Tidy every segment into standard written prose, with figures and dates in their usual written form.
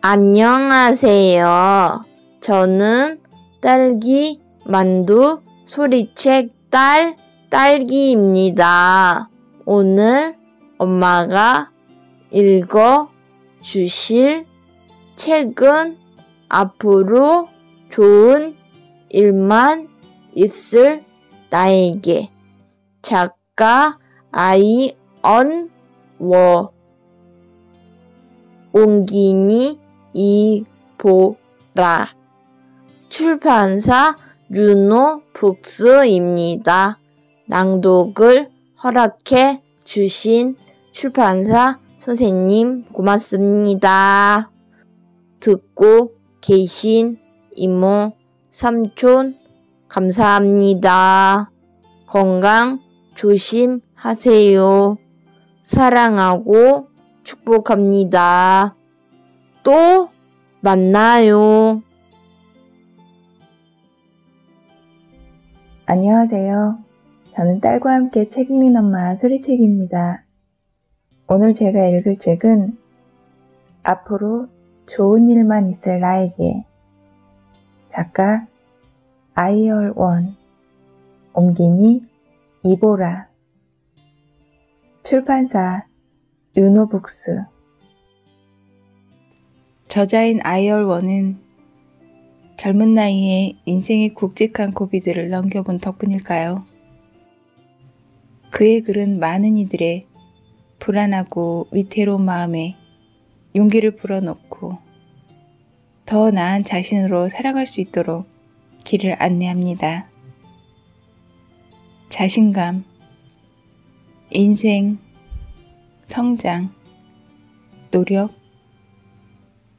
안녕하세요. 저는 딸기 만두 소리책 딸기입니다. 오늘 엄마가 읽어 주실 책은 앞으로 좋은 일만 있을 나에게. 작가 아이언 옹기니 이보라. 출판사 유노북스입니다. 낭독을 허락해 주신 출판사 선생님 고맙습니다. 듣고 계신 이모, 삼촌 감사합니다. 건강 조심하세요. 사랑하고 축복합니다. 또 만나요. 안녕하세요. 저는 딸과 함께 책 읽는 엄마 소리책입니다. 오늘 제가 읽을 책은 앞으로 좋은 일만 있을 나에게. 작가 아이얼 옹기니 이보라. 출판사 유노북스. 저자인 아이얼 원은 젊은 나이에 인생의 굵직한 고비들을 넘겨본 덕분일까요? 그의 글은 많은 이들의 불안하고 위태로운 마음에 용기를 불어넣고 더 나은 자신으로 살아갈 수 있도록 길을 안내합니다. 자신감, 인생, 성장, 노력,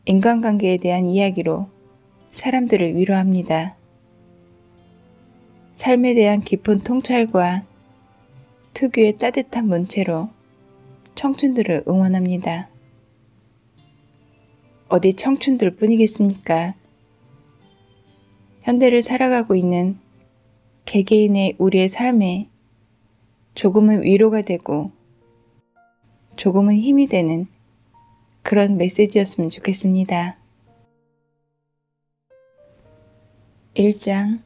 인간관계에 대한 이야기로 사람들을 위로합니다. 삶에 대한 깊은 통찰과 특유의 따뜻한 문체로 청춘들을 응원합니다. 어디 청춘들 뿐이겠습니까? 현대를 살아가고 있는 개개인의 우리의 삶에 조금은 위로가 되고 조금은 힘이 되는 그런 메시지였으면 좋겠습니다. 1장.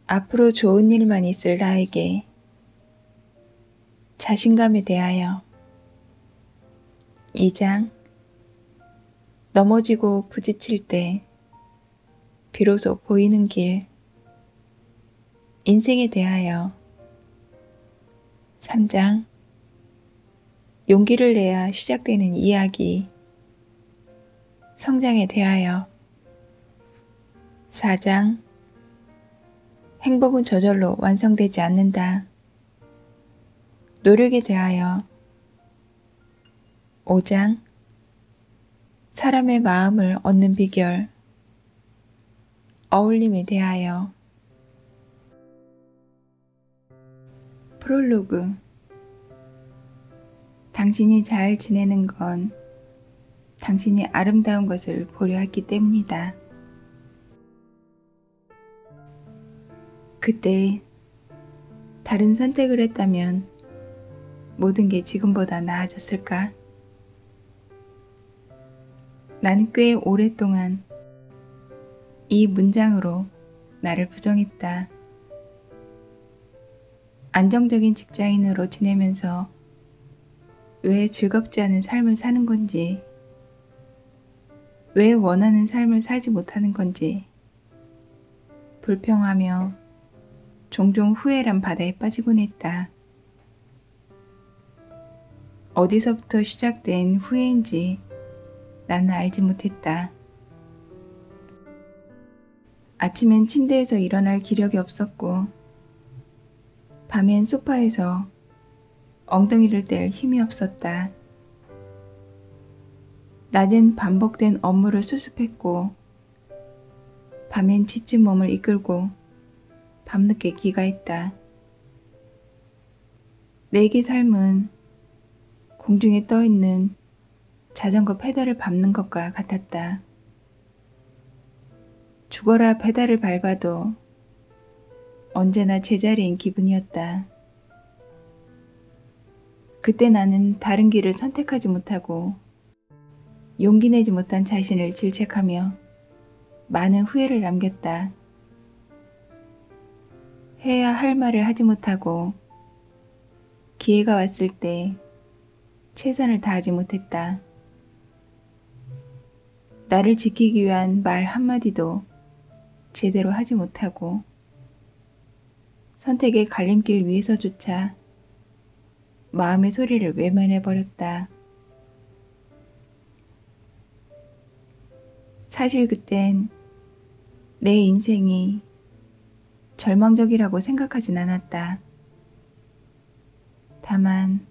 앞으로 좋은 일만 있을 나에게. 자신감에 대하여. 2장. 넘어지고 부딪힐 때 비로소 보이는 길. 인생에 대하여. 3장. 용기를 내야 시작되는 이야기. 성장에 대하여. 4장. 행복은 저절로 완성되지 않는다. 노력에 대하여. 5장. 사람의 마음을 얻는 비결. 어울림에 대하여. 프롤로그. 당신이 잘 지내는 건 당신이 아름다운 것을 보려 했기 때문이다. 그때 다른 선택을 했다면 모든 게 지금보다 나아졌을까? 나는 꽤 오랫동안 이 문장으로 나를 부정했다. 안정적인 직장인으로 지내면서 왜 즐겁지 않은 삶을 사는 건지, 왜 원하는 삶을 살지 못하는 건지 불평하며 종종 후회란 바다에 빠지곤 했다. 어디서부터 시작된 후회인지 나는 알지 못했다. 아침엔 침대에서 일어날 기력이 없었고 밤엔 소파에서 엉덩이를 뗄 힘이 없었다. 낮엔 반복된 업무를 수습했고 밤엔 지친 몸을 이끌고 밤늦게 귀가했다. 내게 삶은 공중에 떠있는 자전거 페달을 밟는 것과 같았다. 죽어라 페달을 밟아도 언제나 제자리인 기분이었다. 그때 나는 다른 길을 선택하지 못하고 용기 내지 못한 자신을 질책하며 많은 후회를 남겼다. 해야 할 말을 하지 못하고 기회가 왔을 때 최선을 다하지 못했다. 나를 지키기 위한 말 한마디도 제대로 하지 못하고 선택의 갈림길 위에서조차 마음의 소리를 외면해버렸다. 사실 그땐 내 인생이 절망적이라고 생각하진 않았다. 다만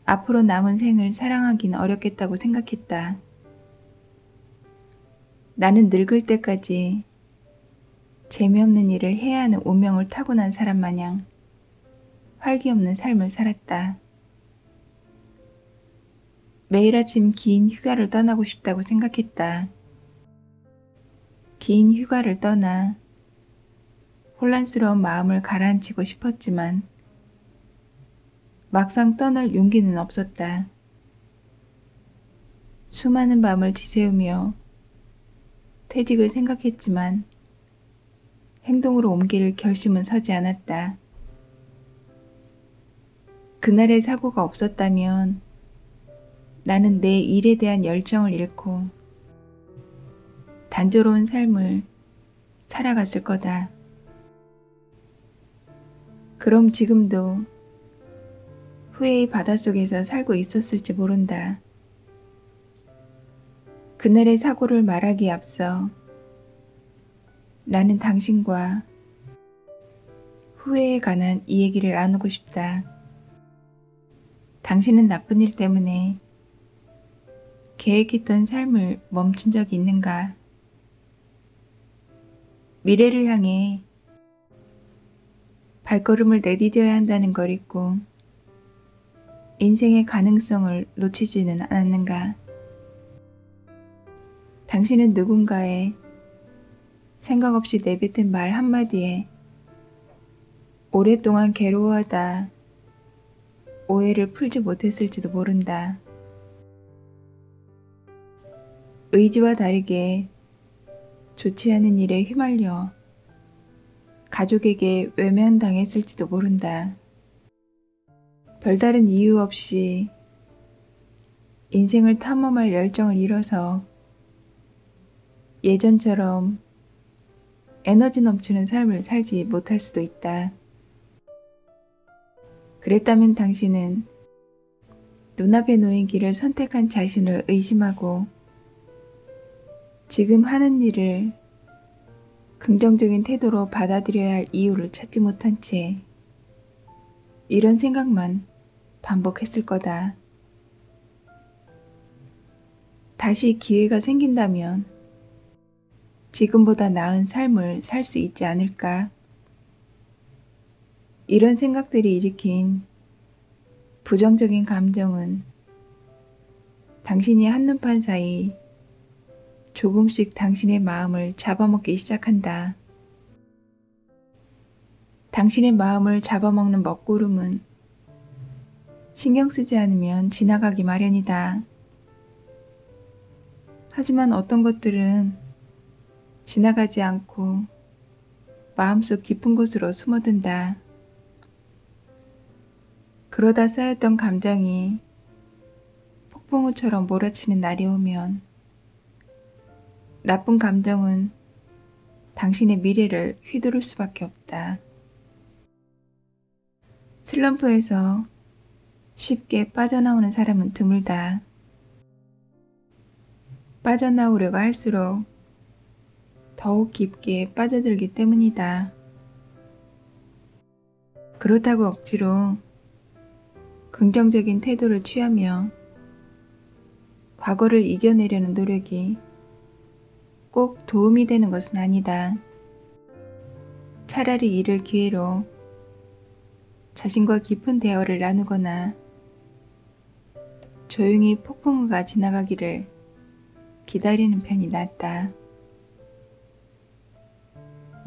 앞으로 남은 생을 사랑하긴 어렵겠다고 생각했다. 나는 늙을 때까지 재미없는 일을 해야 하는 운명을 타고난 사람 마냥 활기 없는 삶을 살았다. 매일 아침 긴 휴가를 떠나고 싶다고 생각했다. 긴 휴가를 떠나 혼란스러운 마음을 가라앉히고 싶었지만 막상 떠날 용기는 없었다. 수많은 밤을 지새우며 퇴직을 생각했지만 행동으로 옮길 결심은 서지 않았다. 그날의 사고가 없었다면 나는 내 일에 대한 열정을 잃고 단조로운 삶을 살아갔을 거다. 그럼 지금도 후회의 바닷속에서 살고 있었을지 모른다. 그날의 사고를 말하기에 앞서 나는 당신과 후회에 관한 이 얘기를 나누고 싶다. 당신은 나쁜 일 때문에 계획했던 삶을 멈춘 적이 있는가? 미래를 향해 발걸음을 내디뎌야 한다는 걸 잊고 인생의 가능성을 놓치지는 않았는가? 당신은 누군가의 생각 없이 내뱉은 말 한마디에 오랫동안 괴로워하다 오해를 풀지 못했을지도 모른다. 의지와 다르게 좋지 않은 일에 휘말려 가족에게 외면당했을지도 모른다. 별다른 이유 없이 인생을 탐험할 열정을 잃어서 예전처럼 에너지 넘치는 삶을 살지 못할 수도 있다. 그랬다면 당신은 눈앞에 놓인 길을 선택한 자신을 의심하고 지금 하는 일을 긍정적인 태도로 받아들여야 할 이유를 찾지 못한 채 이런 생각만 반복했을 거다. 다시 기회가 생긴다면 지금보다 나은 삶을 살 수 있지 않을까? 이런 생각들이 일으킨 부정적인 감정은 당신이 한눈판 사이 조금씩 당신의 마음을 잡아먹기 시작한다. 당신의 마음을 잡아먹는 먹구름은 신경 쓰지 않으면 지나가기 마련이다. 하지만 어떤 것들은 지나가지 않고 마음속 깊은 곳으로 숨어든다. 그러다 쌓였던 감정이 폭풍우처럼 몰아치는 날이 오면 나쁜 감정은 당신의 미래를 휘두를 수밖에 없다. 슬럼프에서 쉽게 빠져나오는 사람은 드물다. 빠져나오려고 할수록 더욱 깊게 빠져들기 때문이다. 그렇다고 억지로 긍정적인 태도를 취하며 과거를 이겨내려는 노력이 꼭 도움이 되는 것은 아니다. 차라리 이를 기회로 자신과 깊은 대화를 나누거나 조용히 폭풍우가 지나가기를 기다리는 편이 낫다.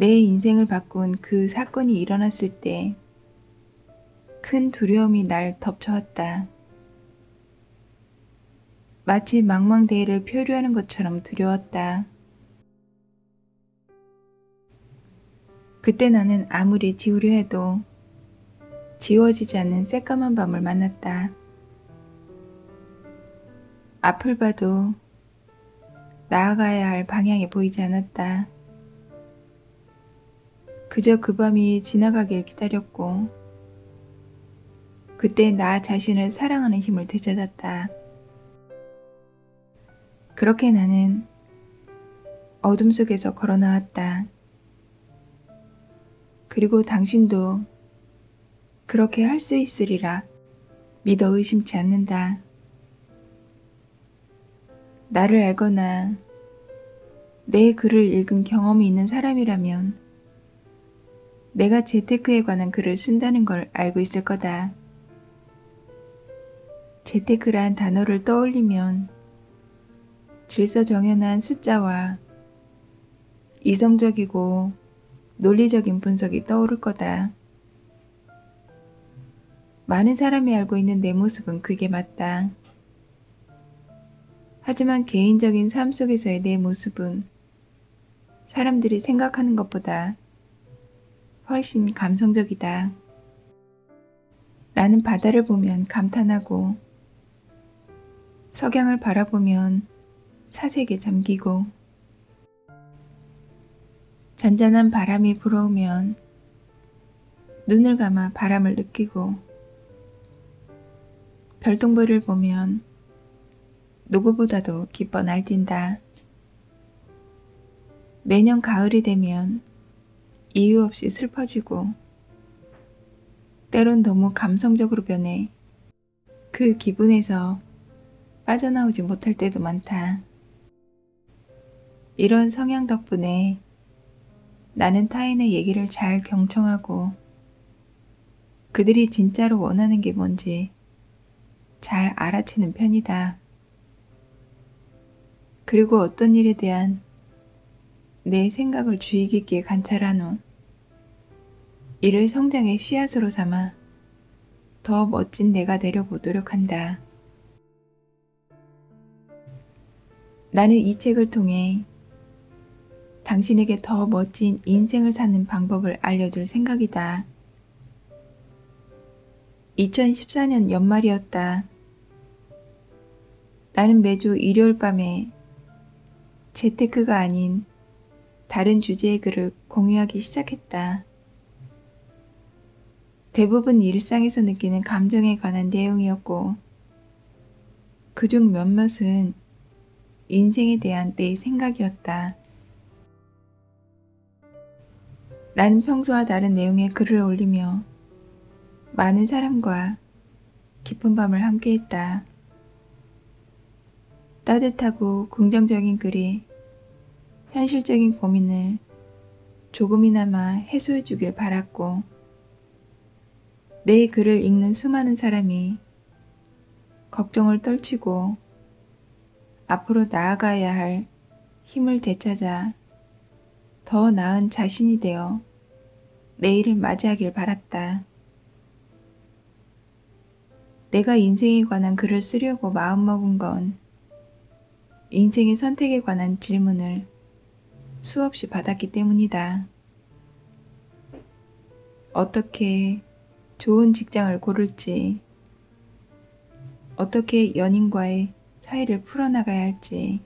내 인생을 바꾼 그 사건이 일어났을 때 큰 두려움이 날 덮쳐왔다. 마치 망망대해를 표류하는 것처럼 두려웠다. 그때 나는 아무리 지우려 해도 지워지지 않는 새까만 밤을 만났다. 앞을 봐도 나아가야 할 방향이 보이지 않았다. 그저 그 밤이 지나가길 기다렸고 그때 나 자신을 사랑하는 힘을 되찾았다. 그렇게 나는 어둠 속에서 걸어 나왔다. 그리고 당신도 그렇게 할 수 있으리라 믿어 의심치 않는다. 나를 알거나 내 글을 읽은 경험이 있는 사람이라면 내가 재테크에 관한 글을 쓴다는 걸 알고 있을 거다. 재테크란 단어를 떠올리면 질서정연한 숫자와 이성적이고 논리적인 분석이 떠오를 거다. 많은 사람이 알고 있는 내 모습은 그게 맞다. 하지만 개인적인 삶 속에서의 내 모습은 사람들이 생각하는 것보다 훨씬 감성적이다. 나는 바다를 보면 감탄하고 석양을 바라보면 사색에 잠기고 잔잔한 바람이 불어오면 눈을 감아 바람을 느끼고 별똥별을 보면 누구보다도 기뻐 날뛴다. 매년 가을이 되면 이유 없이 슬퍼지고 때론 너무 감성적으로 변해 그 기분에서 빠져나오지 못할 때도 많다. 이런 성향 덕분에 나는 타인의 얘기를 잘 경청하고 그들이 진짜로 원하는 게 뭔지 잘 알아채는 편이다. 그리고 어떤 일에 대한 내 생각을 주의 깊게 관찰한 후 이를 성장의 씨앗으로 삼아 더 멋진 내가 되려고 노력한다. 나는 이 책을 통해 당신에게 더 멋진 인생을 사는 방법을 알려줄 생각이다. 2014년 연말이었다. 나는 매주 일요일 밤에 재테크가 아닌 다른 주제의 글을 공유하기 시작했다. 대부분 일상에서 느끼는 감정에 관한 내용이었고 그중 몇몇은 인생에 대한 내 생각이었다. 나는 평소와 다른 내용의 글을 올리며 많은 사람과 깊은 밤을 함께했다. 따뜻하고 긍정적인 글이 현실적인 고민을 조금이나마 해소해 주길 바랐고 내 글을 읽는 수많은 사람이 걱정을 떨치고 앞으로 나아가야 할 힘을 되찾아 더 나은 자신이 되어 내일을 맞이하길 바랐다. 내가 인생에 관한 글을 쓰려고 마음먹은 건 인생의 선택에 관한 질문을 수없이 받았기 때문이다. 어떻게 좋은 직장을 고를지, 어떻게 연인과의 사이를 풀어나가야 할지,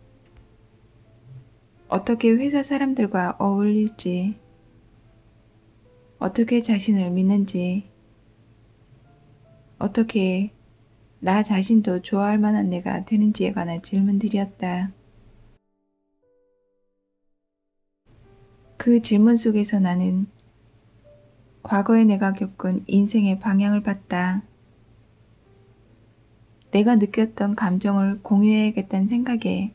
어떻게 회사 사람들과 어울릴지, 어떻게 자신을 믿는지, 어떻게 나 자신도 좋아할 만한 내가 되는지에 관한 질문들이었다. 그 질문 속에서 나는 과거에 내가 겪은 인생의 방향을 봤다. 내가 느꼈던 감정을 공유해야겠다는 생각에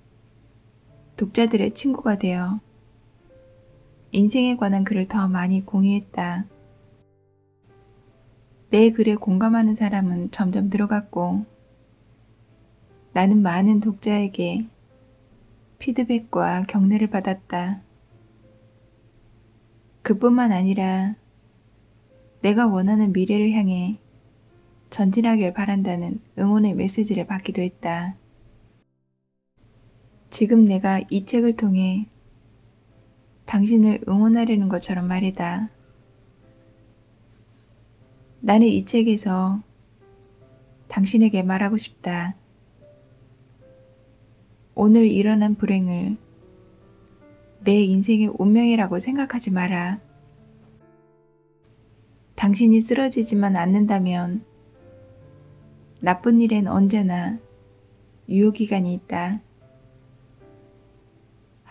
독자들의 친구가 되어 인생에 관한 글을 더 많이 공유했다. 내 글에 공감하는 사람은 점점 늘어갔고 나는 많은 독자에게 피드백과 격려를 받았다. 그뿐만 아니라 내가 원하는 미래를 향해 전진하길 바란다는 응원의 메시지를 받기도 했다. 지금 내가 이 책을 통해 당신을 응원하려는 것처럼 말이다. 나는 이 책에서 당신에게 말하고 싶다. 오늘 일어난 불행을 내 인생의 운명이라고 생각하지 마라. 당신이 쓰러지지만 않는다면 나쁜 일엔 언제나 유효기간이 있다.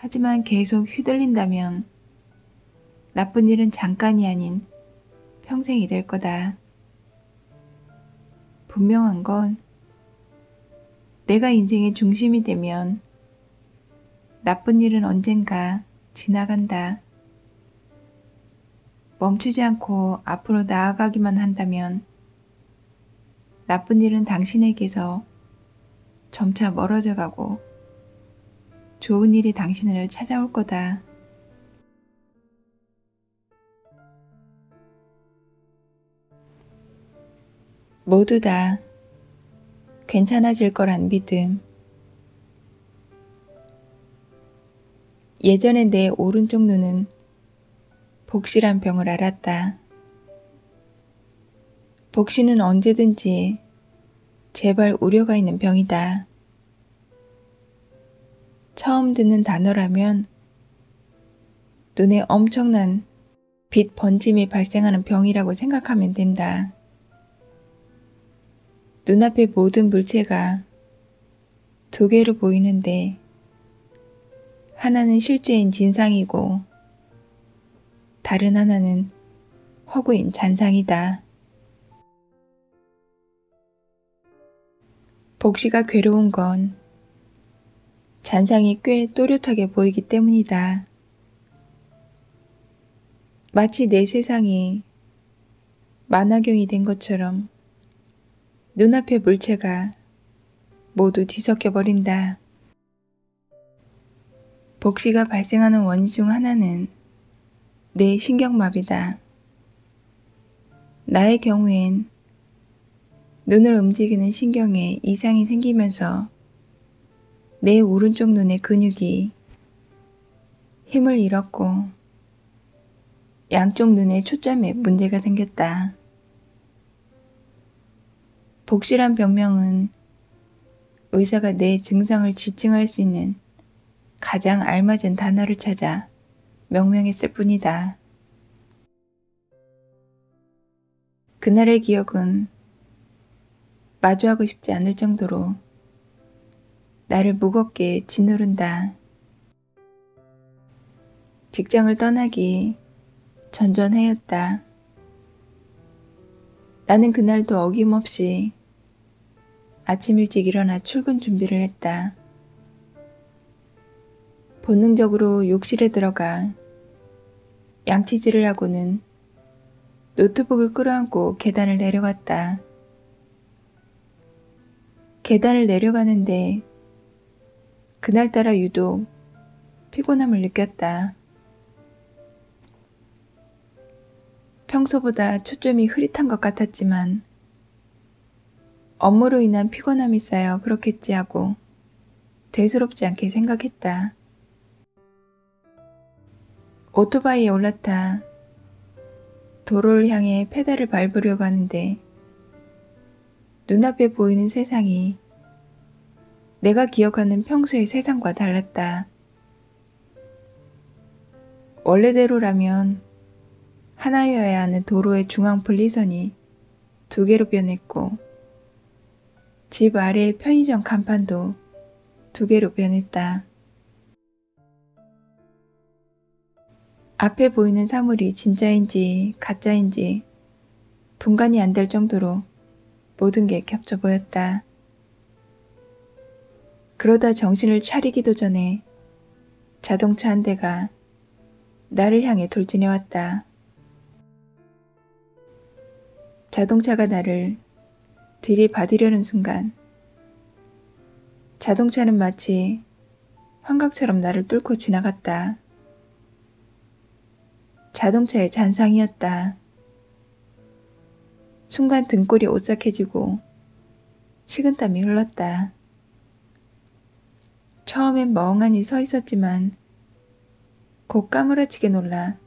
하지만 계속 휘둘린다면 나쁜 일은 잠깐이 아닌 평생이 될 거다. 분명한 건 내가 인생의 중심이 되면 나쁜 일은 언젠가 지나간다. 멈추지 않고 앞으로 나아가기만 한다면 나쁜 일은 당신에게서 점차 멀어져 가고 좋은 일이 당신을 찾아올 거다. 모두 다 괜찮아질 거란 믿음. 예전에 내 오른쪽 눈은 복시란 병을 앓았다. 복시는 언제든지 재발 우려가 있는 병이다. 처음 듣는 단어라면 눈에 엄청난 빛 번짐이 발생하는 병이라고 생각하면 된다. 눈앞의 모든 물체가 두 개로 보이는데 하나는 실제인 진상이고 다른 하나는 허구인 잔상이다. 복시가 괴로운 건 잔상이 꽤 또렷하게 보이기 때문이다. 마치 내 세상이 만화경이 된 것처럼 눈앞의 물체가 모두 뒤섞여 버린다. 복시가 발생하는 원인 중 하나는 뇌 신경마비다. 나의 경우엔 눈을 움직이는 신경에 이상이 생기면서 내 오른쪽 눈의 근육이 힘을 잃었고 양쪽 눈의 초점에 문제가 생겼다. 복시란 병명은 의사가 내 증상을 지칭할 수 있는 가장 알맞은 단어를 찾아 명명했을 뿐이다. 그날의 기억은 마주하고 싶지 않을 정도로 나를 무겁게 짓누른다. 직장을 떠나기 전전해였다. 나는 그날도 어김없이 아침 일찍 일어나 출근 준비를 했다. 본능적으로 욕실에 들어가 양치질을 하고는 노트북을 끌어안고 계단을 내려갔다. 계단을 내려가는데 그날따라 유독 피곤함을 느꼈다. 평소보다 초점이 흐릿한 것 같았지만 업무로 인한 피곤함이 쌓여 그렇겠지 하고 대수롭지 않게 생각했다. 오토바이에 올라타 도로를 향해 페달을 밟으려고 하는데 눈앞에 보이는 세상이 내가 기억하는 평소의 세상과 달랐다. 원래대로라면 하나여야 하는 도로의 중앙 분리선이 두 개로 변했고 집 아래의 편의점 간판도 두 개로 변했다. 앞에 보이는 사물이 진짜인지 가짜인지 분간이 안 될 정도로 모든 게 겹쳐 보였다. 그러다 정신을 차리기도 전에 자동차 한 대가 나를 향해 돌진해 왔다. 자동차가 나를 들이받으려는 순간 자동차는 마치 환각처럼 나를 뚫고 지나갔다. 자동차의 잔상이었다. 순간 등골이 오싹해지고 식은땀이 흘렀다. 처음엔 멍하니 서 있었지만 곧 까무러치게 놀라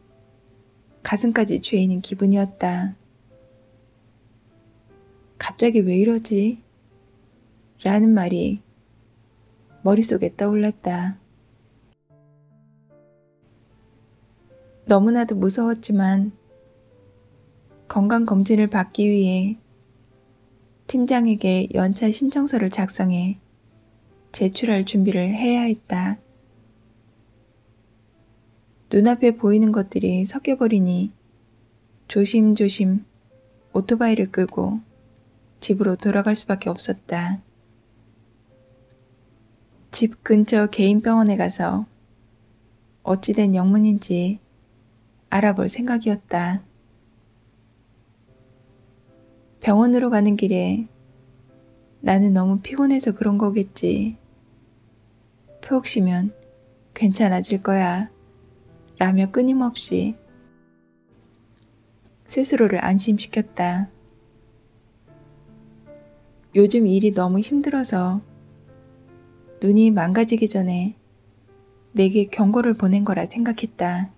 가슴까지 죄이는 기분이었다. 갑자기 왜 이러지? 라는 말이 머릿속에 떠올랐다. 너무나도 무서웠지만 건강검진을 받기 위해 팀장에게 연차 신청서를 작성해 제출할 준비를 해야 했다. 눈앞에 보이는 것들이 섞여버리니 조심조심 오토바이를 끌고 집으로 돌아갈 수밖에 없었다. 집 근처 개인 병원에 가서 어찌된 영문인지 알아볼 생각이었다. 병원으로 가는 길에 나는 너무 피곤해서 그런 거겠지. 푹 쉬면 괜찮아질 거야. 라며 끊임없이 스스로를 안심시켰다. 요즘 일이 너무 힘들어서 눈이 망가지기 전에 내게 경고를 보낸 거라 생각했다.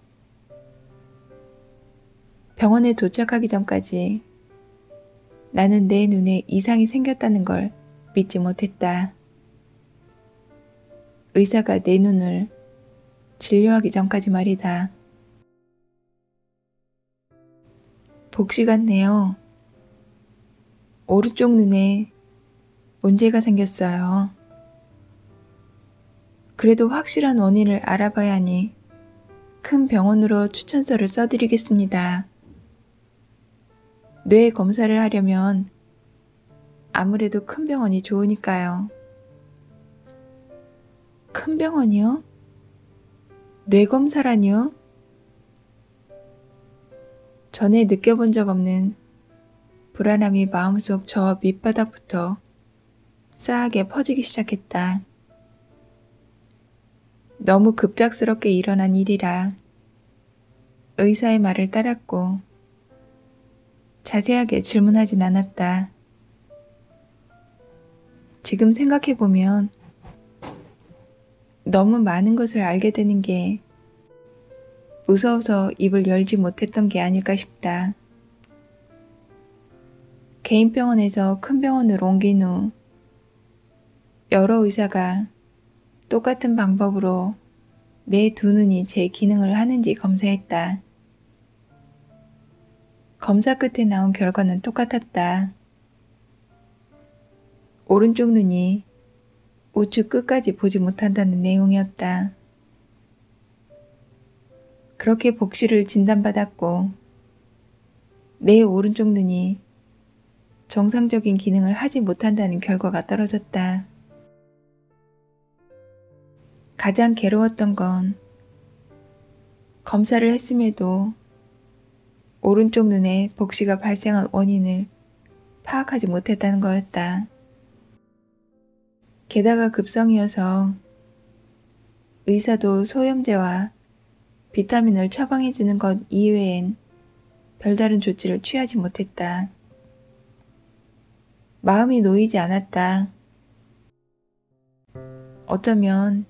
병원에 도착하기 전까지 나는 내 눈에 이상이 생겼다는 걸 믿지 못했다. 의사가 내 눈을 진료하기 전까지 말이다. 복시 같네요. 오른쪽 눈에 문제가 생겼어요. 그래도 확실한 원인을 알아봐야 하니 큰 병원으로 추천서를 써드리겠습니다. 뇌 검사를 하려면 아무래도 큰 병원이 좋으니까요. 큰 병원이요? 뇌 검사라니요? 전에 느껴본 적 없는 불안함이 마음속 저 밑바닥부터 싸하게 퍼지기 시작했다. 너무 급작스럽게 일어난 일이라 의사의 말을 따랐고 자세하게 질문하진 않았다. 지금 생각해보면 너무 많은 것을 알게 되는 게 무서워서 입을 열지 못했던 게 아닐까 싶다. 개인 병원에서 큰 병원으로 옮긴 후 여러 의사가 똑같은 방법으로 내 두 눈이 제 기능을 하는지 검사했다. 검사 끝에 나온 결과는 똑같았다. 오른쪽 눈이 우측 끝까지 보지 못한다는 내용이었다. 그렇게 복시를 진단받았고 내 오른쪽 눈이 정상적인 기능을 하지 못한다는 결과가 떨어졌다. 가장 괴로웠던 건 검사를 했음에도 오른쪽 눈에 복시가 발생한 원인을 파악하지 못했다는 거였다. 게다가 급성이어서 의사도 소염제와 비타민을 처방해주는 것 이외엔 별다른 조치를 취하지 못했다. 마음이 놓이지 않았다. 어쩌면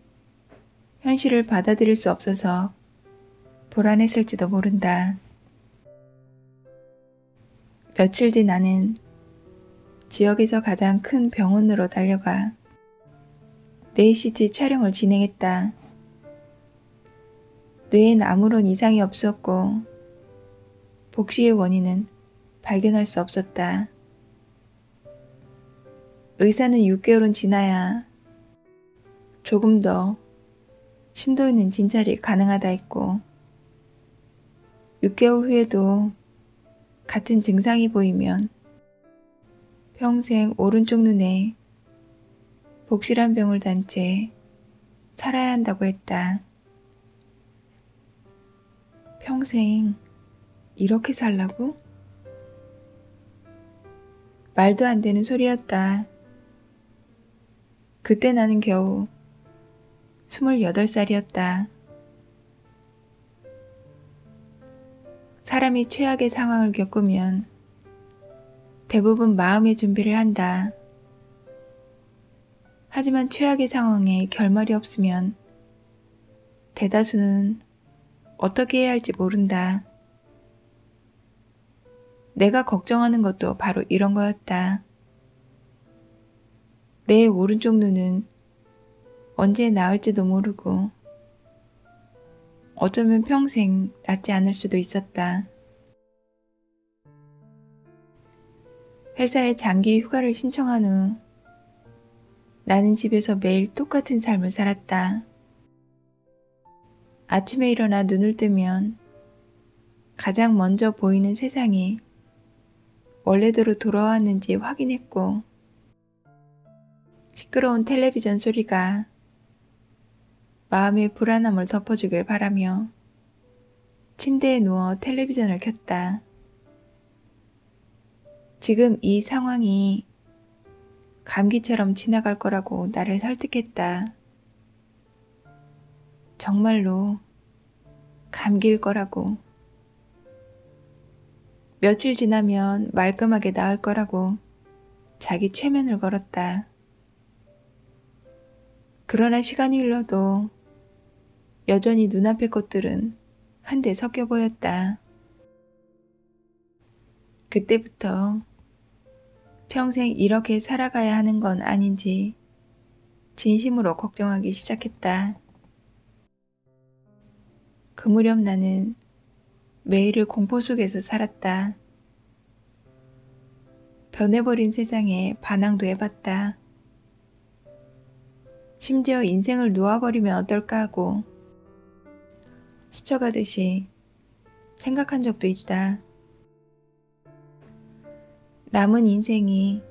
현실을 받아들일 수 없어서 불안했을지도 모른다. 며칠 뒤 나는 지역에서 가장 큰 병원으로 달려가 뇌 CT 촬영을 진행했다. 뇌엔 아무런 이상이 없었고 복시의 원인은 발견할 수 없었다. 의사는 6개월은 지나야 조금 더 심도 있는 진찰이 가능하다 했고 6개월 후에도 같은 증상이 보이면 평생 오른쪽 눈에 복실한 병을 단 채 살아야 한다고 했다. 평생 이렇게 살라고? 말도 안 되는 소리였다. 그때 나는 겨우 28살이었다. 사람이 최악의 상황을 겪으면 대부분 마음의 준비를 한다. 하지만 최악의 상황에 결말이 없으면 대다수는 어떻게 해야 할지 모른다. 내가 걱정하는 것도 바로 이런 거였다. 내 오른쪽 눈은 언제 나을지도 모르고 어쩌면 평생 낫지 않을 수도 있었다. 회사에 장기 휴가를 신청한 후 나는 집에서 매일 똑같은 삶을 살았다. 아침에 일어나 눈을 뜨면 가장 먼저 보이는 세상이 원래대로 돌아왔는지 확인했고, 시끄러운 텔레비전 소리가 마음의 불안함을 덮어주길 바라며 침대에 누워 텔레비전을 켰다. 지금 이 상황이 감기처럼 지나갈 거라고 나를 설득했다. 정말로 감기일 거라고. 며칠 지나면 말끔하게 나을 거라고 자기 최면을 걸었다. 그러나 시간이 흘러도 여전히 눈앞의 것들은 한데 섞여 보였다. 그때부터 평생 이렇게 살아가야 하는 건 아닌지 진심으로 걱정하기 시작했다. 그 무렵 나는 매일을 공포 속에서 살았다. 변해버린 세상에 반항도 해봤다. 심지어 인생을 놓아버리면 어떨까 하고 스쳐가듯이 생각한 적도 있다. 남은 인생이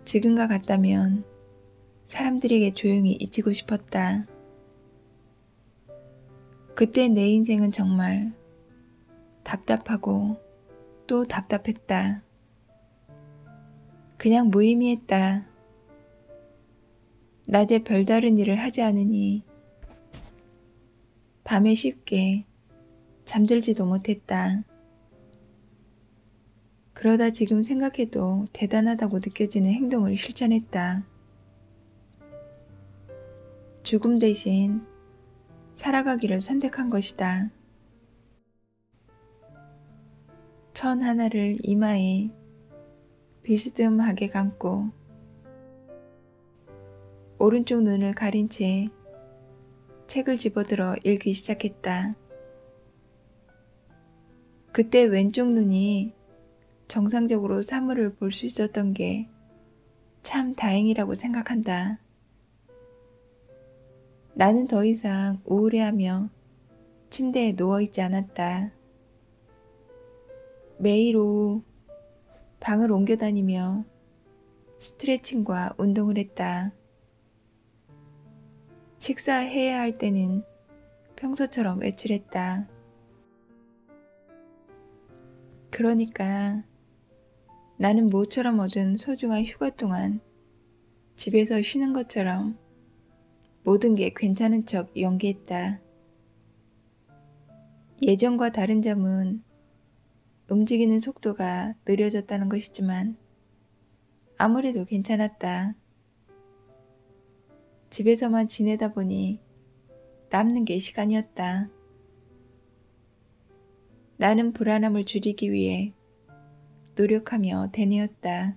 지금과 같다면 사람들에게 조용히 잊히고 싶었다. 그때 내 인생은 정말 답답하고 또 답답했다. 그냥 무의미했다. 낮에 별다른 일을 하지 않으니 밤에 쉽게 잠들지도 못했다. 그러다 지금 생각해도 대단하다고 느껴지는 행동을 실천했다. 죽음 대신 살아가기를 선택한 것이다. 천 하나를 이마에 비스듬하게 감고 오른쪽 눈을 가린 채 책을 집어들어 읽기 시작했다. 그때 왼쪽 눈이 정상적으로 사물을 볼 수 있었던 게 참 다행이라고 생각한다. 나는 더 이상 우울해하며 침대에 누워있지 않았다. 매일 오후 방을 옮겨 다니며 스트레칭과 운동을 했다. 식사해야 할 때는 평소처럼 외출했다. 그러니까 나는 모처럼 얻은 소중한 휴가 동안 집에서 쉬는 것처럼 모든 게 괜찮은 척 연기했다. 예전과 다른 점은 움직이는 속도가 느려졌다는 것이지만 아무래도 괜찮았다. 집에서만 지내다 보니 남는 게 시간이었다. 나는 불안함을 줄이기 위해 노력하며 되뇌었다.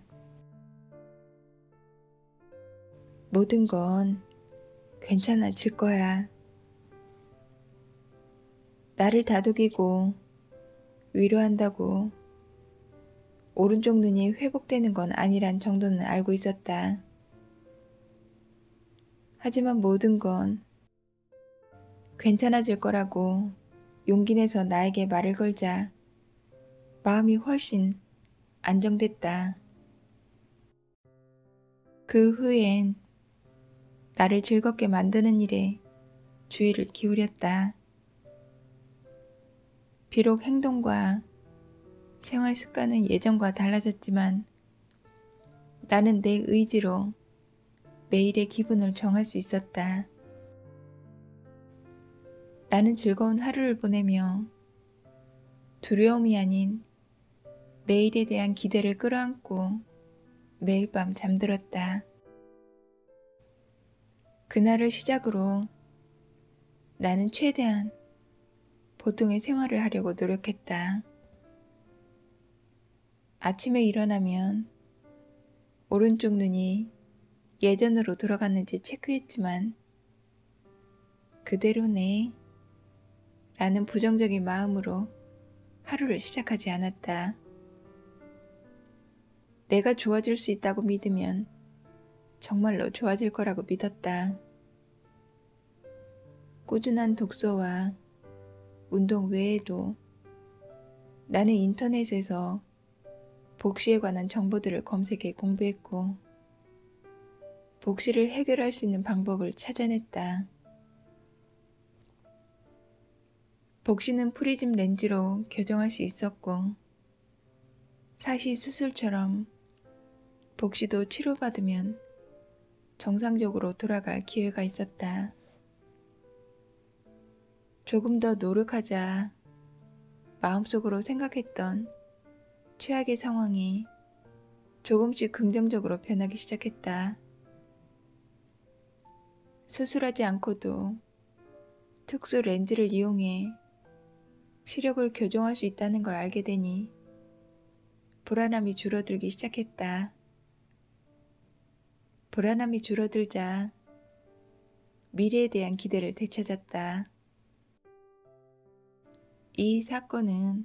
모든 건 괜찮아질 거야. 나를 다독이고 위로한다고 오른쪽 눈이 회복되는 건 아니란 정도는 알고 있었다. 하지만 모든 건 괜찮아질 거라고 용기 내서 나에게 말을 걸자 마음이 훨씬 안정됐다. 그 후엔 나를 즐겁게 만드는 일에 주의를 기울였다. 비록 행동과 생활 습관은 예전과 달라졌지만 나는 내 의지로 매일의 기분을 정할 수 있었다. 나는 즐거운 하루를 보내며 두려움이 아닌 내일에 대한 기대를 끌어안고 매일 밤 잠들었다. 그날을 시작으로 나는 최대한 보통의 생활을 하려고 노력했다. 아침에 일어나면 오른쪽 눈이 예전으로 돌아갔는지 체크했지만 그대로네 라는 부정적인 마음으로 하루를 시작하지 않았다. 내가 좋아질 수 있다고 믿으면 정말로 좋아질 거라고 믿었다. 꾸준한 독서와 운동 외에도 나는 인터넷에서 복시에 관한 정보들을 검색해 공부했고 복시를 해결할 수 있는 방법을 찾아냈다. 복시는 프리즘 렌즈로 교정할 수 있었고 사시 수술처럼 복시도 치료받으면 정상적으로 돌아갈 기회가 있었다. 조금 더 노력하자 마음속으로 생각했던 최악의 상황이 조금씩 긍정적으로 변하기 시작했다. 수술하지 않고도 특수 렌즈를 이용해 시력을 교정할 수 있다는 걸 알게 되니 불안함이 줄어들기 시작했다. 불안함이 줄어들자 미래에 대한 기대를 되찾았다. 이 사건은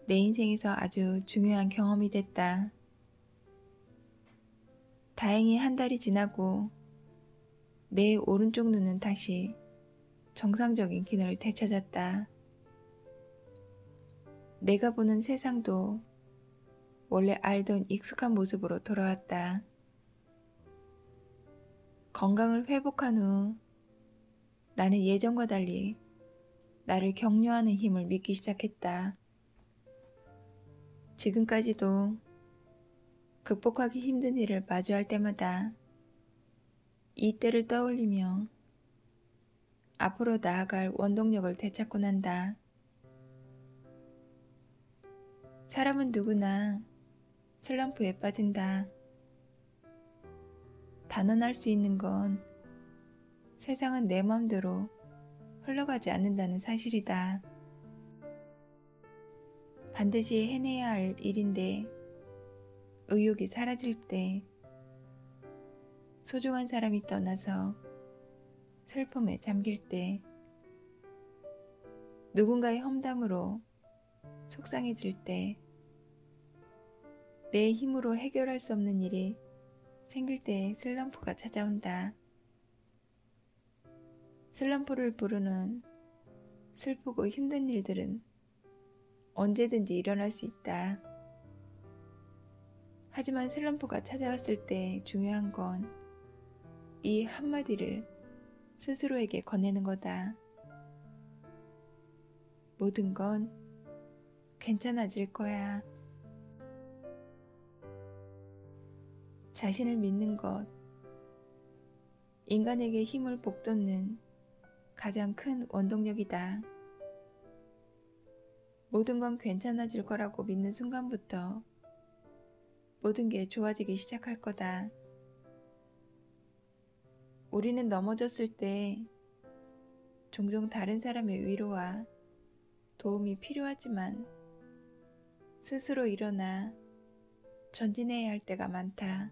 내 인생에서 아주 중요한 경험이 됐다. 다행히 한 달이 지나고 내 오른쪽 눈은 다시 정상적인 기능을 되찾았다. 내가 보는 세상도 원래 알던 익숙한 모습으로 돌아왔다. 건강을 회복한 후 나는 예전과 달리 나를 격려하는 힘을 믿기 시작했다. 지금까지도 극복하기 힘든 일을 마주할 때마다 이 때를 떠올리며 앞으로 나아갈 원동력을 되찾곤 한다. 사람은 누구나 슬럼프에 빠진다. 단언할 수 있는 건 세상은 내 마음대로 흘러가지 않는다는 사실이다. 반드시 해내야 할 일인데 의욕이 사라질 때, 소중한 사람이 떠나서 슬픔에 잠길 때, 누군가의 험담으로 속상해질 때, 내 힘으로 해결할 수 없는 일이 생길 때 슬럼프가 찾아온다. 슬럼프를 부르는 슬프고 힘든 일들은 언제든지 일어날 수 있다. 하지만 슬럼프가 찾아왔을 때 중요한 건 이 한마디를 스스로에게 건네는 거다. 모든 건 괜찮아질 거야. 자신을 믿는 것, 인간에게 힘을 북돋는 가장 큰 원동력이다. 모든 건 괜찮아질 거라고 믿는 순간부터 모든 게 좋아지기 시작할 거다. 우리는 넘어졌을 때 종종 다른 사람의 위로와 도움이 필요하지만 스스로 일어나 전진해야 할 때가 많다.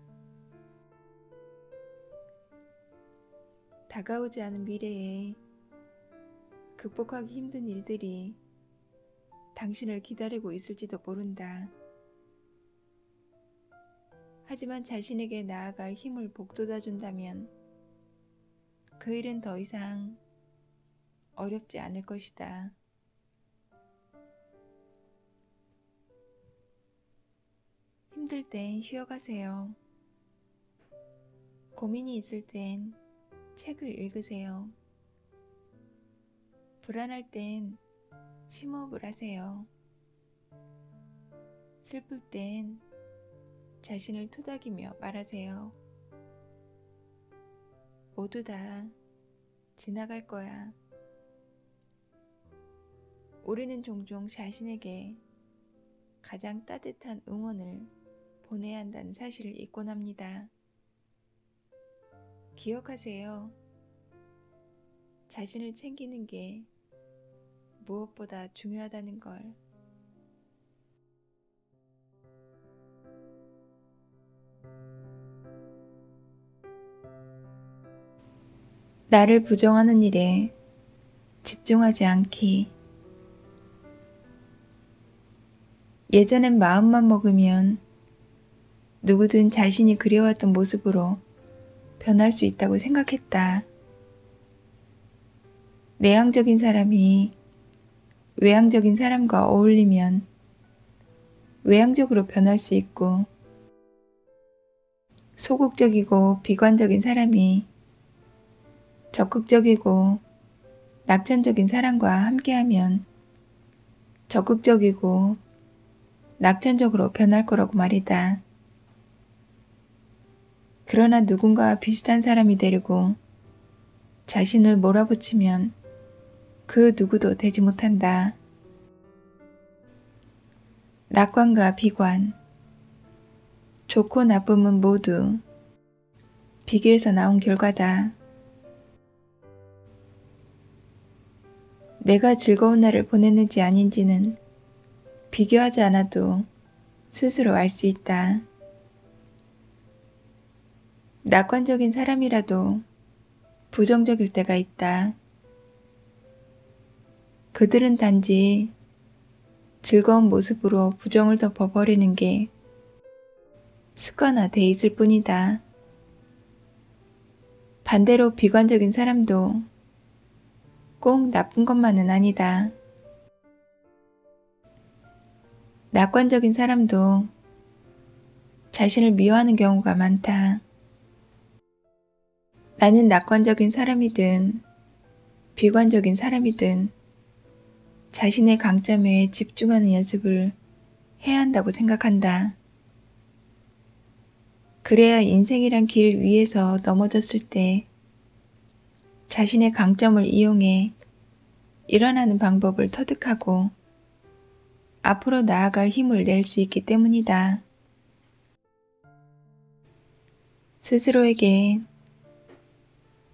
다가오지 않은 미래에 극복하기 힘든 일들이 당신을 기다리고 있을지도 모른다. 하지만 자신에게 나아갈 힘을 북돋아준다면 그 일은 더 이상 어렵지 않을 것이다. 힘들 땐 쉬어가세요. 고민이 있을 땐 책을 읽으세요. 불안할 땐 심호흡을 하세요. 슬플 땐 자신을 토닥이며 말하세요. 모두 다 지나갈 거야. 우리는 종종 자신에게 가장 따뜻한 응원을 보내야 한다는 사실을 잊곤 합니다. 기억하세요. 자신을 챙기는 게 무엇보다 중요하다는 걸. 나를 부정하는 일에 집중하지 않기. 예전엔 마음만 먹으면 누구든 자신이 그려왔던 모습으로 변할 수 있다고 생각했다. 내향적인 사람이 외향적인 사람과 어울리면 외향적으로 변할 수 있고, 소극적이고 비관적인 사람이 적극적이고 낙천적인 사람과 함께하면 적극적이고 낙천적으로 변할 거라고 말이다. 그러나 누군가와 비슷한 사람이 되려고 자신을 몰아붙이면 그 누구도 되지 못한다. 낙관과 비관, 좋고 나쁨은 모두 비교에서 나온 결과다. 내가 즐거운 날을 보냈는지 아닌지는 비교하지 않아도 스스로 알 수 있다. 낙관적인 사람이라도 부정적일 때가 있다. 그들은 단지 즐거운 모습으로 부정을 덮어버리는 게 습관화돼 있을 뿐이다. 반대로 비관적인 사람도 꼭 나쁜 것만은 아니다. 낙관적인 사람도 자신을 미워하는 경우가 많다. 나는 낙관적인 사람이든 비관적인 사람이든 자신의 강점에 집중하는 연습을 해야 한다고 생각한다. 그래야 인생이란 길 위에서 넘어졌을 때 자신의 강점을 이용해 일어나는 방법을 터득하고 앞으로 나아갈 힘을 낼 수 있기 때문이다. 스스로에게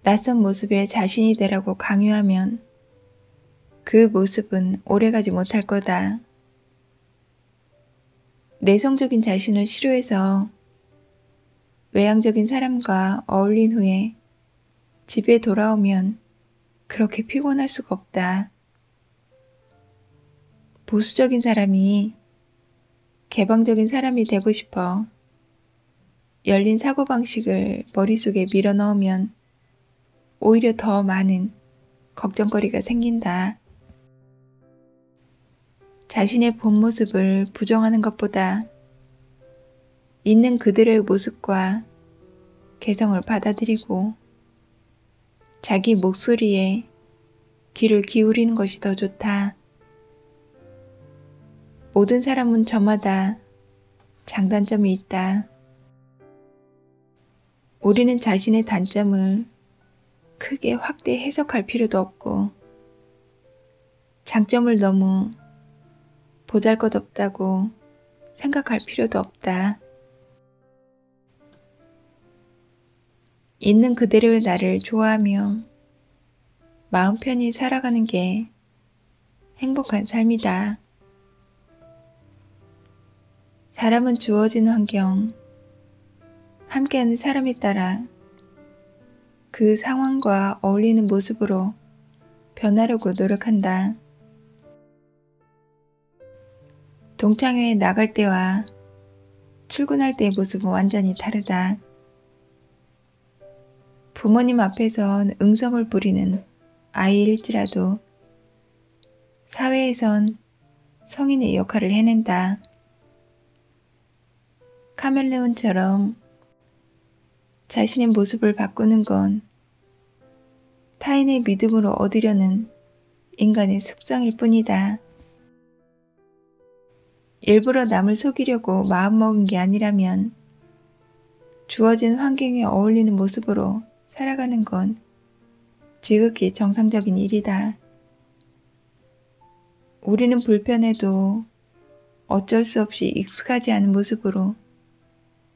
낯선 모습에 자신이 되라고 강요하면 그 모습은 오래가지 못할 거다. 내성적인 자신을 싫어해서 외향적인 사람과 어울린 후에 집에 돌아오면 그렇게 피곤할 수가 없다. 보수적인 사람이 개방적인 사람이 되고 싶어 열린 사고방식을 머릿속에 밀어넣으면 오히려 더 많은 걱정거리가 생긴다. 자신의 본 모습을 부정하는 것보다 있는 그대로의 모습과 개성을 받아들이고 자기 목소리에 귀를 기울이는 것이 더 좋다. 모든 사람은 저마다 장단점이 있다. 우리는 자신의 단점을 크게 확대 해석할 필요도 없고 장점을 너무 보잘것없다고 생각할 필요도 없다. 있는 그대로의 나를 좋아하며 마음 편히 살아가는 게 행복한 삶이다. 사람은 주어진 환경, 함께하는 사람에 따라 그 상황과 어울리는 모습으로 변하려고 노력한다. 동창회에 나갈 때와 출근할 때의 모습은 완전히 다르다. 부모님 앞에선 응성을 부리는 아이일지라도 사회에선 성인의 역할을 해낸다. 카멜레온처럼 자신의 모습을 바꾸는 건 타인의 믿음으로 얻으려는 인간의 습성일 뿐이다. 일부러 남을 속이려고 마음먹은 게 아니라면 주어진 환경에 어울리는 모습으로 살아가는 건 지극히 정상적인 일이다. 우리는 불편해도 어쩔 수 없이 익숙하지 않은 모습으로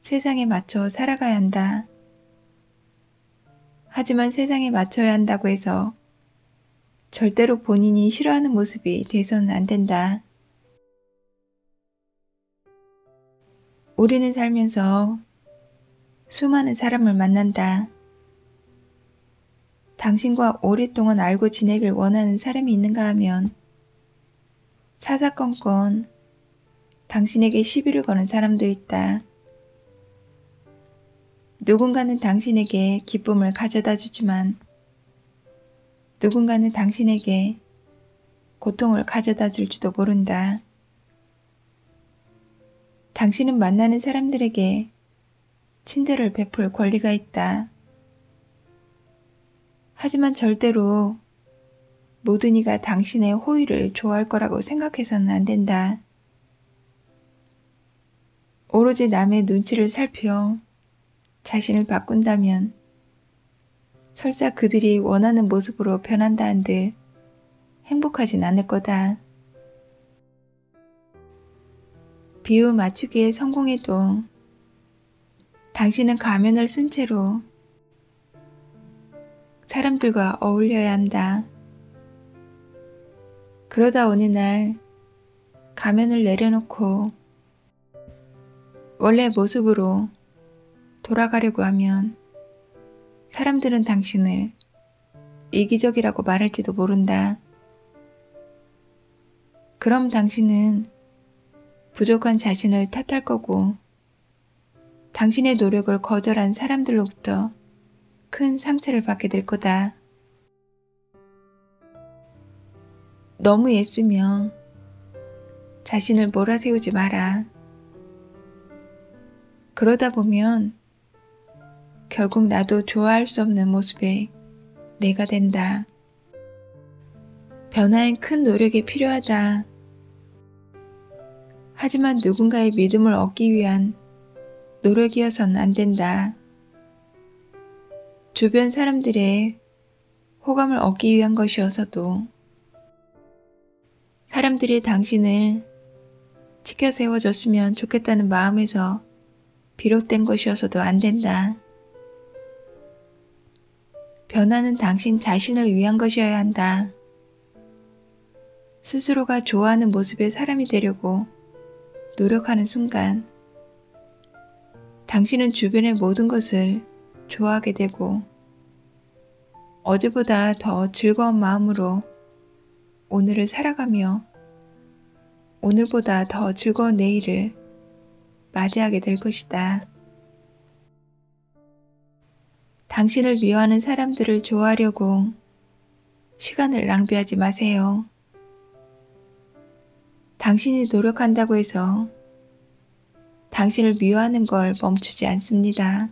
세상에 맞춰 살아가야 한다. 하지만 세상에 맞춰야 한다고 해서 절대로 본인이 싫어하는 모습이 돼서는 안 된다. 우리는 살면서 수많은 사람을 만난다. 당신과 오랫동안 알고 지내길 원하는 사람이 있는가 하면 사사건건 당신에게 시비를 거는 사람도 있다. 누군가는 당신에게 기쁨을 가져다 주지만 누군가는 당신에게 고통을 가져다 줄지도 모른다. 당신은 만나는 사람들에게 친절을 베풀 권리가 있다. 하지만 절대로 모든 이가 당신의 호의를 좋아할 거라고 생각해서는 안 된다. 오로지 남의 눈치를 살펴 자신을 바꾼다면 설사 그들이 원하는 모습으로 변한다 한들 행복하진 않을 거다. 비유 맞추기에 성공해도 당신은 가면을 쓴 채로 사람들과 어울려야 한다. 그러다 어느 날 가면을 내려놓고 원래 모습으로 돌아가려고 하면 사람들은 당신을 이기적이라고 말할지도 모른다. 그럼 당신은 부족한 자신을 탓할 거고 당신의 노력을 거절한 사람들로부터 큰 상처를 받게 될 거다. 너무 애쓰며 자신을 몰아세우지 마라. 그러다 보면 결국 나도 좋아할 수 없는 모습의 내가 된다. 변화엔 큰 노력이 필요하다. 하지만 누군가의 믿음을 얻기 위한 노력이어서는 안 된다. 주변 사람들의 호감을 얻기 위한 것이어서도 사람들이 당신을 지켜 세워줬으면 좋겠다는 마음에서 비롯된 것이어서도 안 된다. 변화는 당신 자신을 위한 것이어야 한다. 스스로가 좋아하는 모습의 사람이 되려고 노력하는 순간 당신은 주변의 모든 것을 좋아하게 되고 어제보다 더 즐거운 마음으로 오늘을 살아가며 오늘보다 더 즐거운 내일을 맞이하게 될 것이다. 당신을 미워하는 사람들을 좋아하려고 시간을 낭비하지 마세요. 당신이 노력한다고 해서 당신을 미워하는 걸 멈추지 않습니다.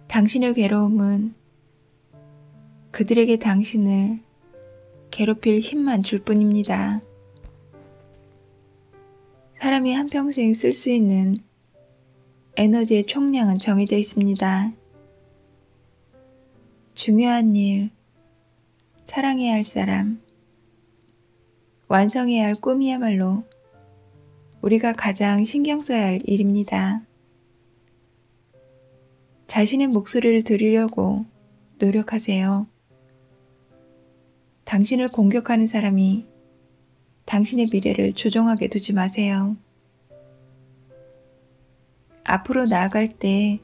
당신의 괴로움은 그들에게 당신을 괴롭힐 힘만 줄 뿐입니다. 사람이 한평생 쓸 수 있는 에너지의 총량은 정해져 있습니다. 중요한 일, 사랑해야 할 사람, 완성해야 할 꿈이야말로 우리가 가장 신경 써야 할 일입니다. 자신의 목소리를 들으려고 노력하세요. 당신을 공격하는 사람이 당신의 미래를 조종하게 두지 마세요. 앞으로 나아갈 때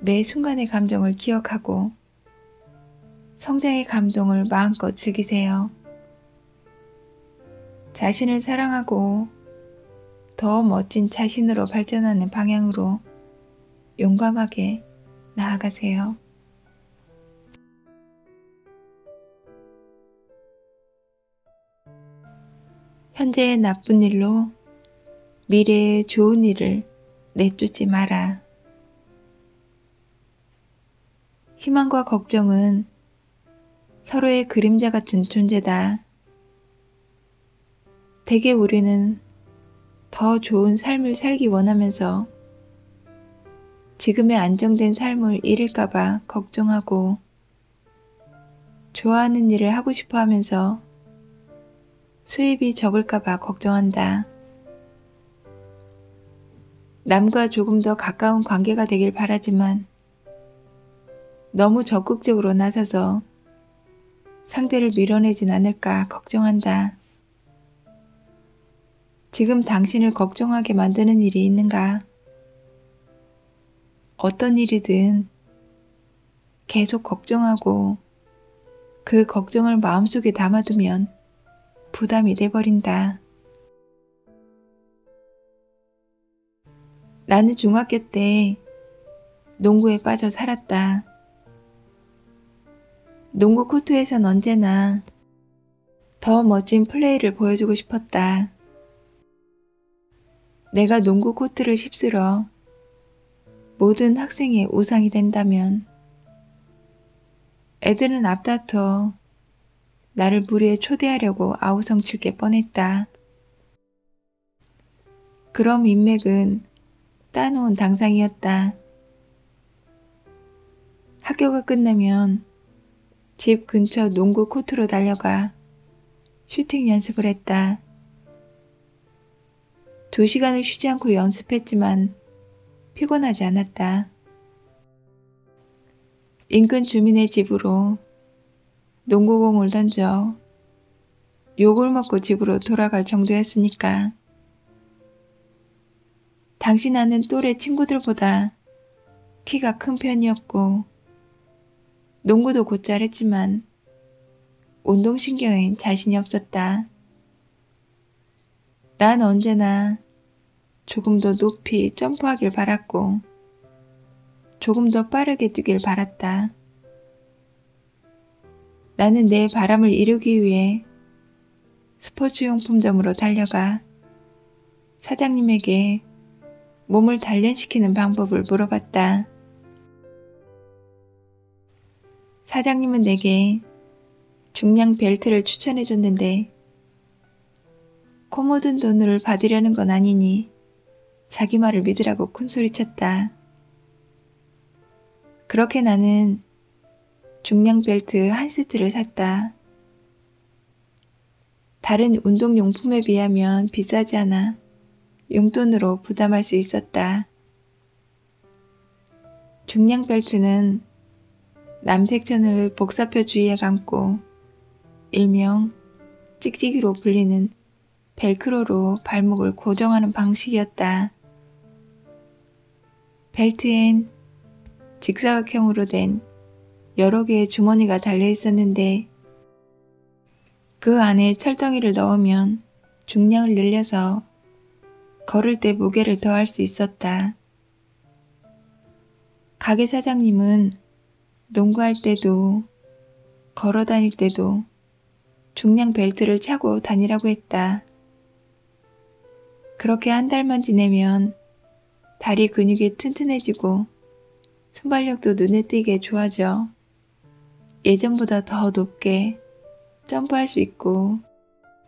매 순간의 감정을 기억하고 성장의 감동을 마음껏 즐기세요. 자신을 사랑하고 더 멋진 자신으로 발전하는 방향으로 용감하게 나아가세요. 현재의 나쁜 일로 미래의 좋은 일을 내쫓지 마라. 희망과 걱정은 서로의 그림자 같은 존재다. 대개 우리는 더 좋은 삶을 살기 원하면서 지금의 안정된 삶을 잃을까봐 걱정하고 좋아하는 일을 하고 싶어 하면서 수입이 적을까봐 걱정한다. 남과 조금 더 가까운 관계가 되길 바라지만 너무 적극적으로 나서서 상대를 밀어내진 않을까 걱정한다. 지금 당신을 걱정하게 만드는 일이 있는가? 어떤 일이든 계속 걱정하고 그 걱정을 마음속에 담아두면 부담이 돼버린다. 나는 중학교 때 농구에 빠져 살았다. 농구 코트에선 언제나 더 멋진 플레이를 보여주고 싶었다. 내가 농구 코트를 휩쓸어 모든 학생의 우상이 된다면 애들은 앞다퉈 나를 무리에 초대하려고 아우성칠 게 뻔했다. 그럼 인맥은 따놓은 당상이었다. 학교가 끝나면 집 근처 농구 코트로 달려가 슈팅 연습을 했다. 2시간을 쉬지 않고 연습했지만 피곤하지 않았다. 인근 주민의 집으로 농구공을 던져 욕을 먹고 집으로 돌아갈 정도였으니까. 당시 나는 또래 친구들보다 키가 큰 편이었고 농구도 곧잘 했지만 운동신경엔 자신이 없었다. 난 언제나 조금 더 높이 점프하길 바랐고 조금 더 빠르게 뛰길 바랐다. 나는 내 바람을 이루기 위해 스포츠용품점으로 달려가 사장님에게 몸을 단련시키는 방법을 물어봤다. 사장님은 내게 중량 벨트를 추천해줬는데 코 묻은 돈을 받으려는 건 아니니 자기 말을 믿으라고 큰소리쳤다. 그렇게 나는 중량 벨트 한 세트를 샀다. 다른 운동용품에 비하면 비싸지 않아 용돈으로 부담할 수 있었다. 중량 벨트는 남색천을 복사표 주위에 감고 일명 찍찍이로 불리는 벨크로로 발목을 고정하는 방식이었다. 벨트엔 직사각형으로 된 여러 개의 주머니가 달려 있었는데 그 안에 철덩이를 넣으면 중량을 늘려서 걸을 때 무게를 더할 수 있었다. 가게 사장님은 농구할 때도 걸어 다닐 때도 중량 벨트를 차고 다니라고 했다. 그렇게 한 달만 지내면 다리 근육이 튼튼해지고 순발력도 눈에 띄게 좋아져 예전보다 더 높게 점프할 수 있고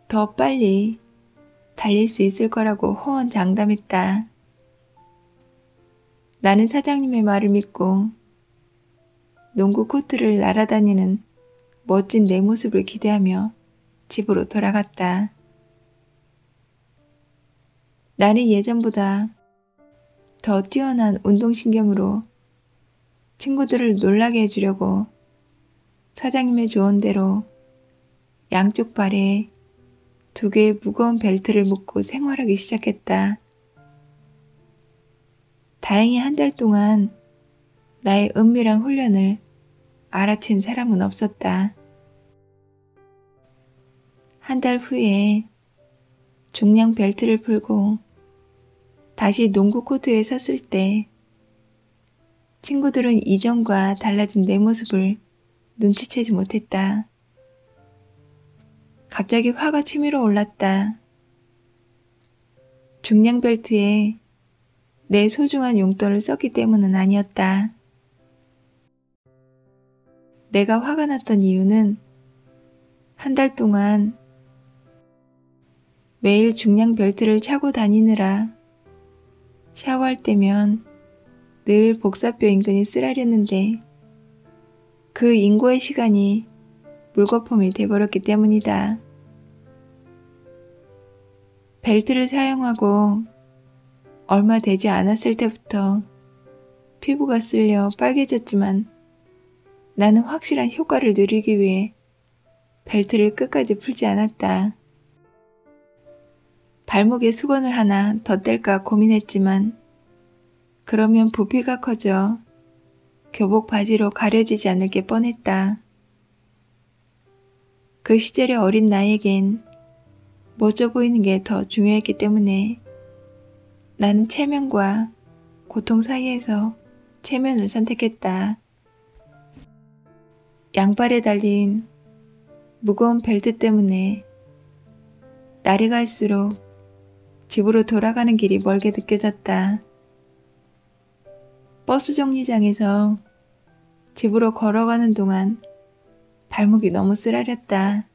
더 빨리 달릴 수 있을 거라고 호언장담했다. 나는 사장님의 말을 믿고 농구 코트를 날아다니는 멋진 내 모습을 기대하며 집으로 돌아갔다. 나는 예전보다 더 뛰어난 운동신경으로 친구들을 놀라게 해주려고 사장님의 조언대로 양쪽 발에 2개의 무거운 벨트를 묶고 생활하기 시작했다. 다행히 한 달 동안 나의 은밀한 훈련을 알아챈 사람은 없었다. 한 달 후에 중량 벨트를 풀고 다시 농구 코트에 섰을 때 친구들은 이전과 달라진 내 모습을 눈치채지 못했다. 갑자기 화가 치밀어 올랐다. 중량 벨트에 내 소중한 용돈을 썼기 때문은 아니었다. 내가 화가 났던 이유는 한 달 동안 매일 중량 벨트를 차고 다니느라 샤워할 때면 늘 복사뼈 인근이 쓰라렸는데 그 인고의 시간이 물거품이 돼버렸기 때문이다. 벨트를 사용하고 얼마 되지 않았을 때부터 피부가 쓸려 빨개졌지만 나는 확실한 효과를 누리기 위해 벨트를 끝까지 풀지 않았다. 발목에 수건을 하나 더 뗄까 고민했지만 그러면 부피가 커져 교복 바지로 가려지지 않을 게 뻔했다. 그 시절의 어린 나에겐 멋져 보이는 게 더 중요했기 때문에 나는 체면과 고통 사이에서 체면을 선택했다. 양발에 달린 무거운 벨트 때문에 날이 갈수록 집으로 돌아가는 길이 멀게 느껴졌다. 버스 정류장에서 집으로 걸어가는 동안 발목이 너무 쓰라렸다.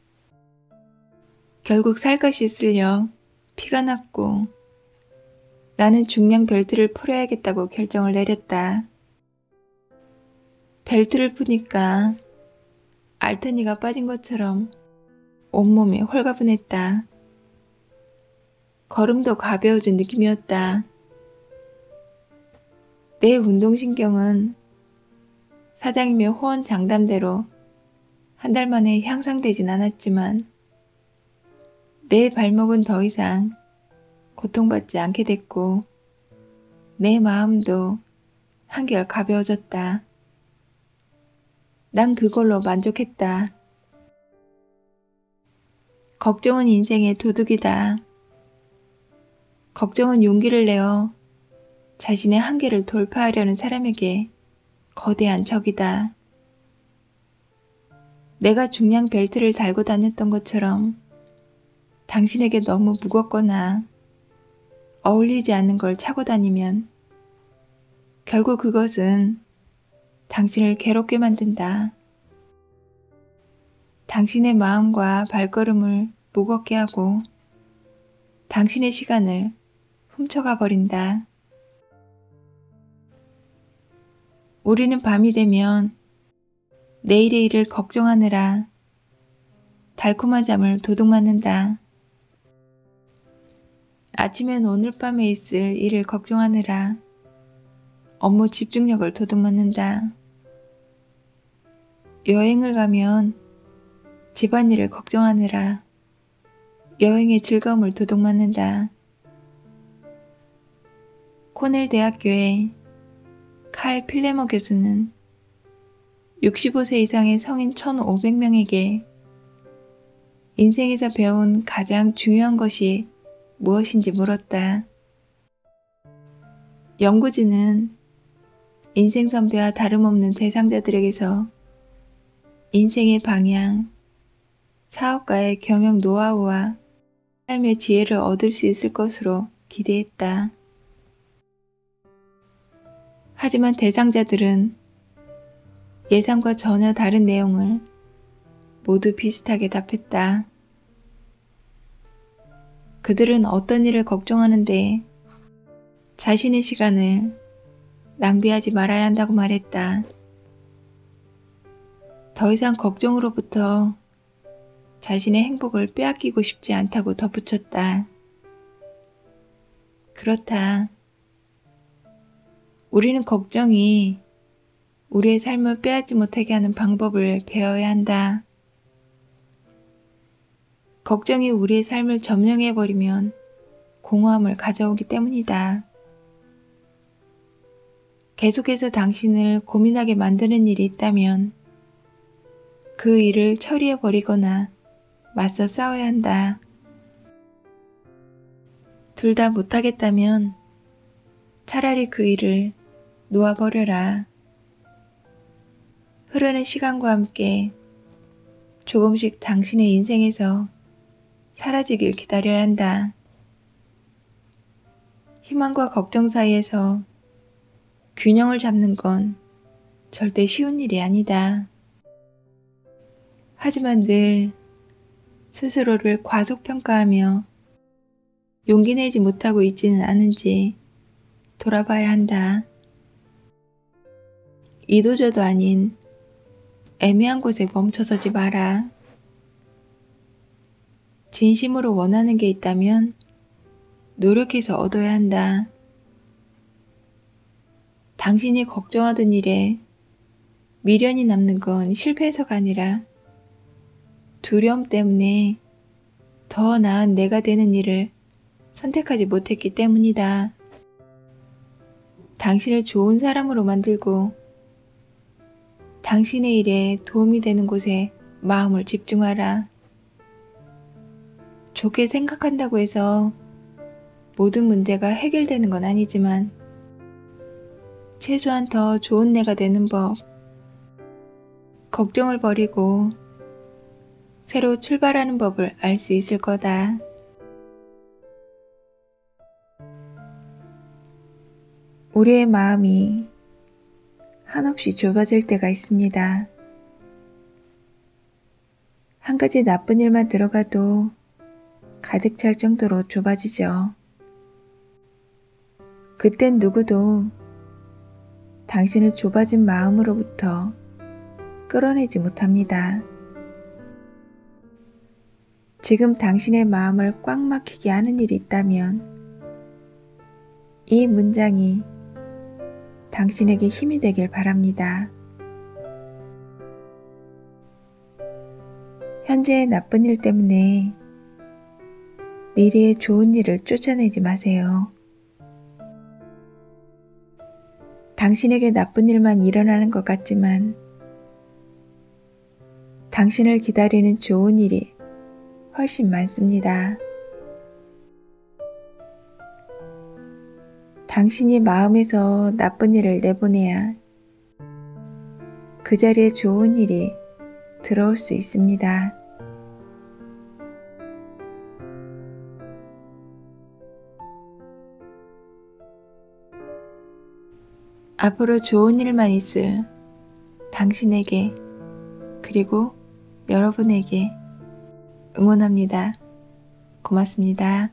결국 살갗이 쓸려 피가 났고 나는 중량 벨트를 풀어야겠다고 결정을 내렸다. 벨트를 푸니까 알테니가 빠진 것처럼 온몸이 홀가분했다. 걸음도 가벼워진 느낌이었다. 내 운동신경은 사장님의 호언 장담대로 한 달 만에 향상되진 않았지만 내 발목은 더 이상 고통받지 않게 됐고 내 마음도 한결 가벼워졌다. 난 그걸로 만족했다. 걱정은 인생의 도둑이다. 걱정은 용기를 내어 자신의 한계를 돌파하려는 사람에게 거대한 적이다. 내가 중량 벨트를 달고 다녔던 것처럼 당신에게 너무 무겁거나 어울리지 않는 걸 차고 다니면 결국 그것은 당신을 괴롭게 만든다. 당신의 마음과 발걸음을 무겁게 하고 당신의 시간을 훔쳐가 버린다. 우리는 밤이 되면 내일의 일을 걱정하느라 달콤한 잠을 도둑맞는다. 아침엔 오늘 밤에 있을 일을 걱정하느라 업무 집중력을 도둑맞는다. 여행을 가면 집안일을 걱정하느라 여행의 즐거움을 도둑맞는다. 코넬 대학교의 칼 필레머 교수는 65세 이상의 성인 1,500명에게 인생에서 배운 가장 중요한 것이 무엇인지 물었다. 연구진은 인생 선배와 다름없는 대상자들에게서 인생의 방향, 사업가의 경영 노하우와 삶의 지혜를 얻을 수 있을 것으로 기대했다. 하지만 대상자들은 예상과 전혀 다른 내용을 모두 비슷하게 답했다. 그들은 어떤 일을 걱정하는데 자신의 시간을 낭비하지 말아야 한다고 말했다. 더 이상 걱정으로부터 자신의 행복을 빼앗기고 싶지 않다고 덧붙였다. 그렇다. 우리는 걱정이 우리의 삶을 빼앗지 못하게 하는 방법을 배워야 한다. 걱정이 우리의 삶을 점령해버리면 공허함을 가져오기 때문이다. 계속해서 당신을 고민하게 만드는 일이 있다면 그 일을 처리해버리거나 맞서 싸워야 한다. 둘 다 못하겠다면 차라리 그 일을 놓아버려라. 흐르는 시간과 함께 조금씩 당신의 인생에서 사라지길 기다려야 한다. 희망과 걱정 사이에서 균형을 잡는 건 절대 쉬운 일이 아니다. 하지만 늘 스스로를 과소평가하며 용기 내지 못하고 있지는 않은지 돌아봐야 한다. 이도저도 아닌 애매한 곳에 멈춰서지 마라. 진심으로 원하는 게 있다면 노력해서 얻어야 한다. 당신이 걱정하던 일에 미련이 남는 건 실패해서가 아니라 두려움 때문에 더 나은 내가 되는 일을 선택하지 못했기 때문이다. 당신을 좋은 사람으로 만들고 당신의 일에 도움이 되는 곳에 마음을 집중하라. 좋게 생각한다고 해서 모든 문제가 해결되는 건 아니지만 최소한 더 좋은 내가 되는 법, 걱정을 버리고 새로 출발하는 법을 알 수 있을 거다. 우리의 마음이 한없이 좁아질 때가 있습니다. 한 가지 나쁜 일만 들어가도 가득 찰 정도로 좁아지죠. 그땐 누구도 당신을 좁아진 마음으로부터 끌어내지 못합니다. 지금 당신의 마음을 꽉 막히게 하는 일이 있다면 이 문장이 당신에게 힘이 되길 바랍니다. 현재의 나쁜 일 때문에 미래의 좋은 일을 쫓아내지 마세요. 당신에게 나쁜 일만 일어나는 것 같지만 당신을 기다리는 좋은 일이 훨씬 많습니다. 당신이 마음에서 나쁜 일을 내보내야 그 자리에 좋은 일이 들어올 수 있습니다. 앞으로 좋은 일만 있을 당신에게 그리고 여러분에게 응원합니다. 고맙습니다.